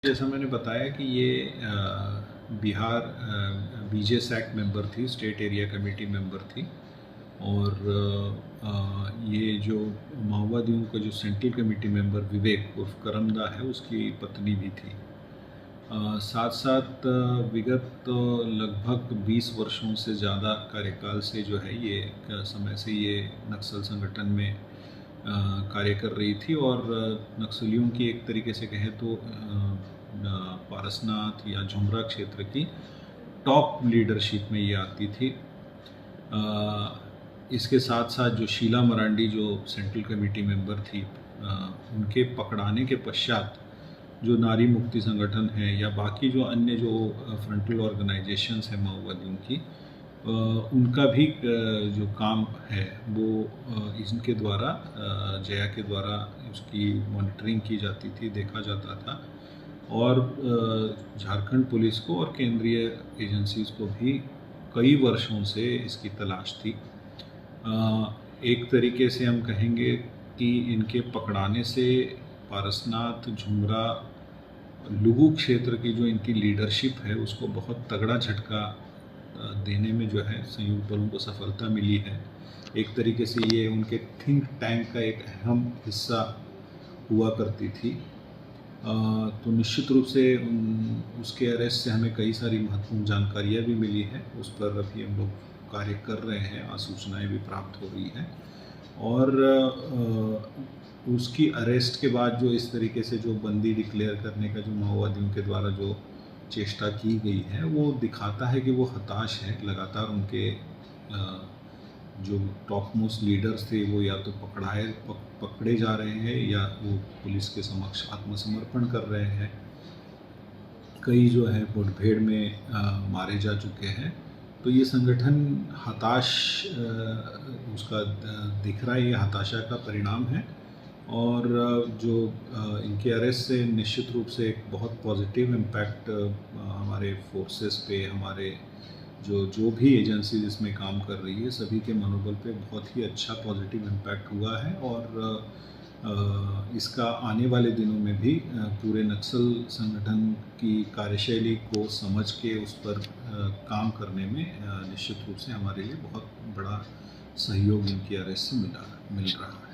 जैसा मैंने बताया कि ये बिहार बीजेएस एक्ट मेंबर थी, स्टेट एरिया कमेटी मेंबर थी और ये जो माओवादियों का जो सेंट्रल कमेटी मेंबर विवेक उर्फ करमदा है उसकी पत्नी भी थी। साथ साथ विगत लगभग 20 वर्षों से ज़्यादा कार्यकाल से जो है ये समय से ये नक्सल संगठन में कार्य कर रही थी और नक्सलियों की एक तरीके से कहें तो पारसनाथ या झुमरा क्षेत्र की टॉप लीडरशिप में ये आती थी। इसके साथ साथ जो शीला मरांडी जो सेंट्रल कमेटी मेंबर थी, उनके पकड़ाने के पश्चात जो नारी मुक्ति संगठन है या बाकी जो अन्य जो फ्रंटल ऑर्गेनाइजेशंस हैं माओवादियों की, उनका भी जो काम है वो इनके द्वारा जया के द्वारा उसकी मॉनिटरिंग की जाती थी, देखा जाता था और झारखंड पुलिस को और केंद्रीय एजेंसीज़ को भी कई वर्षों से इसकी तलाश थी। एक तरीके से हम कहेंगे कि इनके पकड़ाने से पारसनाथ, झुमरा, लुगु क्षेत्र की जो इनकी लीडरशिप है उसको बहुत तगड़ा झटका देने में जो है संयुक्त बलों को सफलता मिली है। एक तरीके से ये उनके थिंक टैंक का एक अहम हिस्सा हुआ करती थी। तो निश्चित रूप से उसके अरेस्ट से हमें कई सारी महत्वपूर्ण जानकारियाँ भी मिली हैं, उस पर अभी हम लोग कार्य कर रहे हैं, सूचनाएँ भी प्राप्त हो रही हैं और उसकी अरेस्ट के बाद जो इस तरीके से जो बंदी डिक्लेयर करने का जो माओवादियों के द्वारा जो चेष्टा की गई है वो दिखाता है कि वो हताश है। लगातार उनके जो टॉप मोस्ट लीडर्स थे वो या तो पकड़े जा रहे हैं या वो पुलिस के समक्ष आत्मसमर्पण कर रहे हैं। कई जो है मुठभेड़ में मारे जा चुके हैं। तो ये संगठन हताश उसका दिख रहा है, ये हताशा का परिणाम है और जो इनके अरेस्ट से निश्चित रूप से एक बहुत पॉजिटिव इम्पैक्ट हमारे फोर्सेस पे, हमारे जो भी एजेंसीज इसमें काम कर रही है सभी के मनोबल पे बहुत ही अच्छा पॉजिटिव इम्पैक्ट हुआ है और इसका आने वाले दिनों में भी पूरे नक्सल संगठन की कार्यशैली को समझ के उस पर काम करने में निश्चित रूप से हमारे लिए बहुत बड़ा सहयोग इनकी अरेस्ट से मिल रहा है।